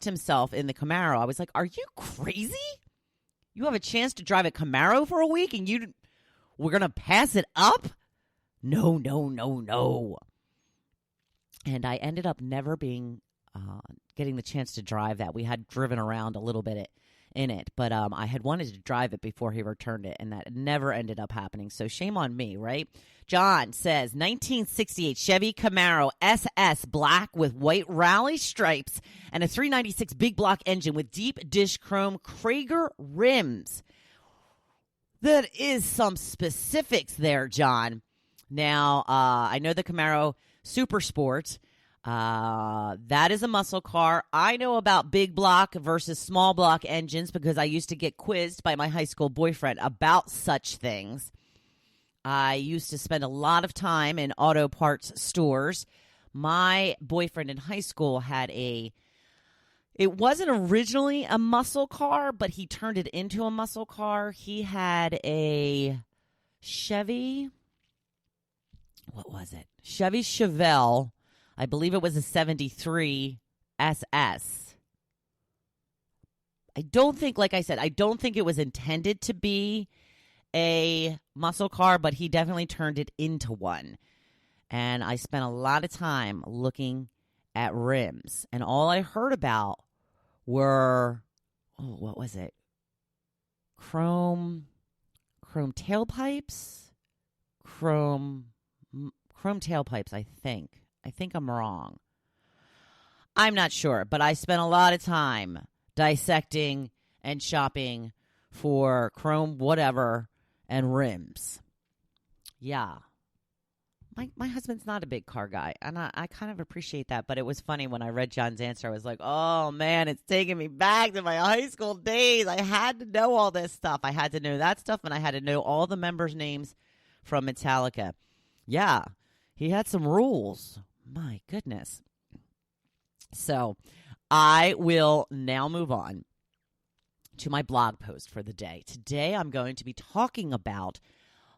himself in the Camaro. I was like, are you crazy? You have a chance to drive a Camaro for a week and we're going to pass it up? No, no, no, no. And I ended up never getting the chance to drive that. We had driven around a little bit in it, but I had wanted to drive it before he returned it, and that never ended up happening. So shame on me, right? John says, 1968 Chevy Camaro SS black with white rally stripes and a 396 big block engine with deep dish chrome Krager rims. That is some specifics there, John. Now, I know the Camaro Super Sport. That is a muscle car. I know about big block versus small block engines because I used to get quizzed by my high school boyfriend about such things. I used to spend a lot of time in auto parts stores. My boyfriend in high school had it wasn't originally a muscle car, but he turned it into a muscle car. He had a Chevy, what was it? Chevy Chevelle. I believe it was a 73 SS. I don't think it was intended to be a muscle car, but he definitely turned it into one. And I spent a lot of time looking at rims. And all I heard about were, what was it? Chrome tailpipes? Chrome tailpipes, I think. I think I'm wrong. I'm not sure, but I spent a lot of time dissecting and shopping for chrome whatever and rims. Yeah. My husband's not a big car guy, and I kind of appreciate that, but it was funny when I read John's answer. I was like, oh, man, it's taking me back to my high school days. I had to know all this stuff. I had to know that stuff, and I had to know all the members' names from Metallica. Yeah, he had some rules. My goodness. So I will now move on to my blog post for the day. Today I'm going to be talking about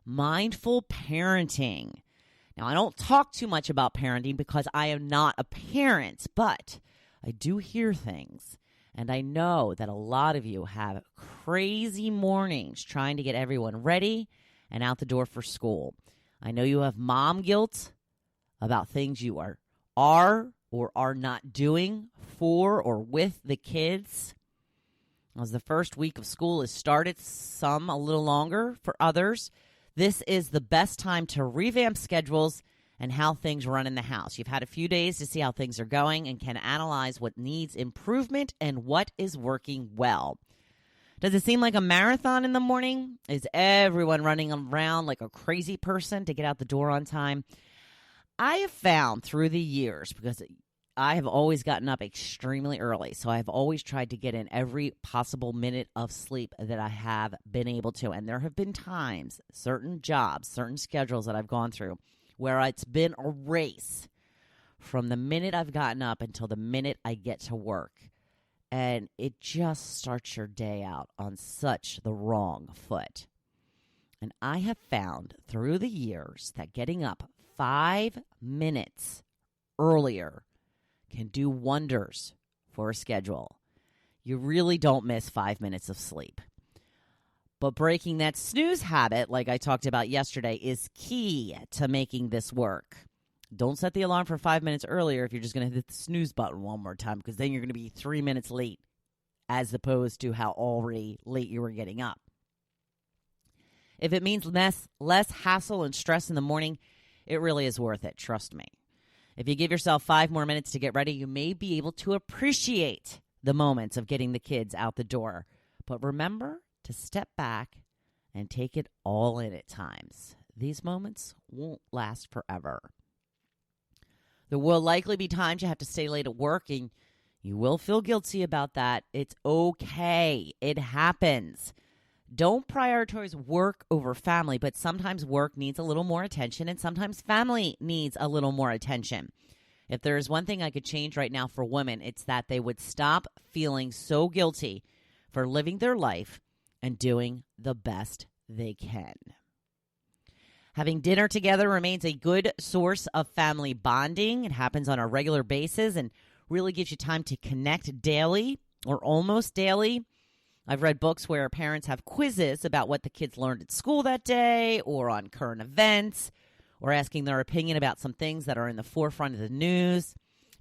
mindful parenting. Now, I don't talk too much about parenting because I am not a parent, but I do hear things. And I know that a lot of you have crazy mornings trying to get everyone ready and out the door for school. I know you have mom guilt about things you are or are not doing for or with the kids. As the first week of school has started, some a little longer for others, this is the best time to revamp schedules and how things run in the house. You've had a few days to see how things are going and can analyze what needs improvement and what is working well. Does it seem like a marathon in the morning? Is everyone running around like a crazy person to get out the door on time? I have found through the years, because I have always gotten up extremely early, so I've always tried to get in every possible minute of sleep that I have been able to. And there have been times, certain jobs, certain schedules that I've gone through where it's been a race from the minute I've gotten up until the minute I get to work. And it just starts your day out on such the wrong foot. And I have found through the years that getting up 5 minutes earlier can do wonders for a schedule. You really don't miss 5 minutes of sleep. But breaking that snooze habit, like I talked about yesterday, is key to making this work. Don't set the alarm for 5 minutes earlier if you're just going to hit the snooze button one more time, because then you're going to be 3 minutes late as opposed to how already late you were getting up. If it means less hassle and stress in the morning, it really is worth it, trust me. If you give yourself 5 more minutes to get ready, you may be able to appreciate the moments of getting the kids out the door. But remember to step back and take it all in at times. These moments won't last forever. There will likely be times you have to stay late at work, and you will feel guilty about that. It's okay. It happens. Don't prioritize work over family, but sometimes work needs a little more attention, and sometimes family needs a little more attention. If there is one thing I could change right now for women, it's that they would stop feeling so guilty for living their life and doing the best they can. Having dinner together remains a good source of family bonding. It happens on a regular basis, and really gives you time to connect daily or almost daily. I've read books where parents have quizzes about what the kids learned at school that day or on current events or asking their opinion about some things that are in the forefront of the news.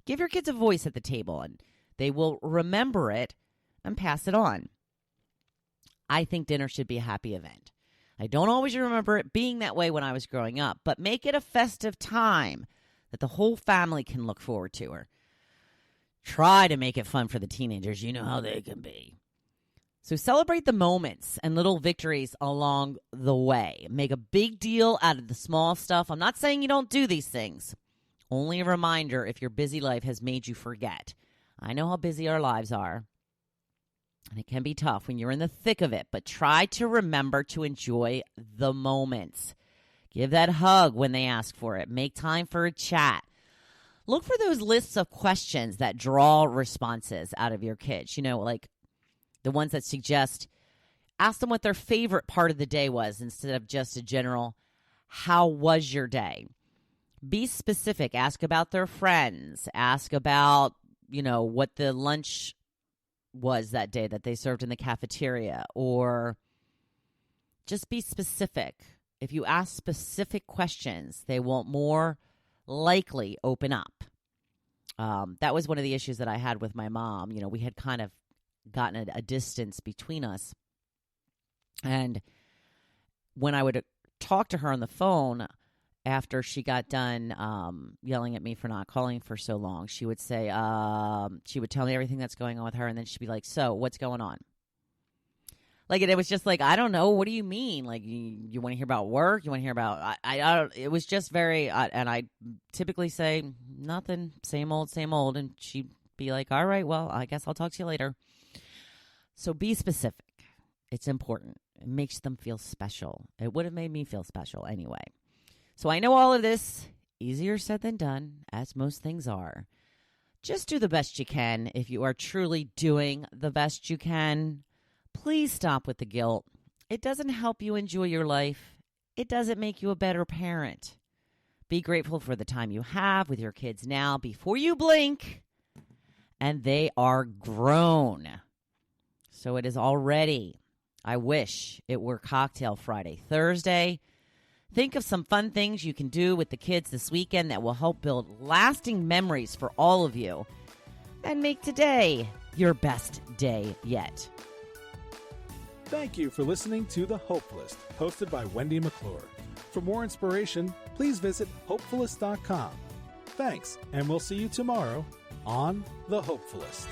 Give your kids a voice at the table, and they will remember it and pass it on. I think dinner should be a happy event. I don't always remember it being that way when I was growing up, but make it a festive time that the whole family can look forward to. Or try to make it fun for the teenagers. You know how they can be. So celebrate the moments and little victories along the way. Make a big deal out of the small stuff. I'm not saying you don't do these things. Only a reminder if your busy life has made you forget. I know how busy our lives are, and it can be tough when you're in the thick of it, but try to remember to enjoy the moments. Give that hug when they ask for it. Make time for a chat. Look for those lists of questions that draw responses out of your kids. You know, like the ones that suggest, ask them what their favorite part of the day was instead of just a general, how was your day? Be specific. Ask about their friends. Ask about, you know, what the lunch was that day that they served in the cafeteria, or just be specific. If you ask specific questions, they will more likely open up. That was one of the issues that I had with my mom. You know, we had kind of gotten a distance between us. And when I would talk to her on the phone after she got done yelling at me for not calling for so long, she would say, she would tell me everything that's going on with her, and then she'd be like, so what's going on? Like, it was just like, I don't know. What do you mean? Like, you want to hear about work? You want to hear about, I don't, it was just very, and I typically say, nothing, same old. And she'd be like, all right, well, I guess I'll talk to you later. So be specific. It's important. It makes them feel special. It would have made me feel special anyway. So I know all of this, easier said than done, as most things are. Just do the best you can. If you are truly doing the best you can, please stop with the guilt. It doesn't help you enjoy your life. It doesn't make you a better parent. Be grateful for the time you have with your kids now before you blink, and they are grown. So it is already, I wish it were Cocktail Friday. Thursday, think of some fun things you can do with the kids this weekend that will help build lasting memories for all of you and make today your best day yet. Thank you for listening to The Hopefulist, hosted by Wendy McClure. For more inspiration, please visit hopefulist.com. Thanks, and we'll see you tomorrow on The Hopefulist.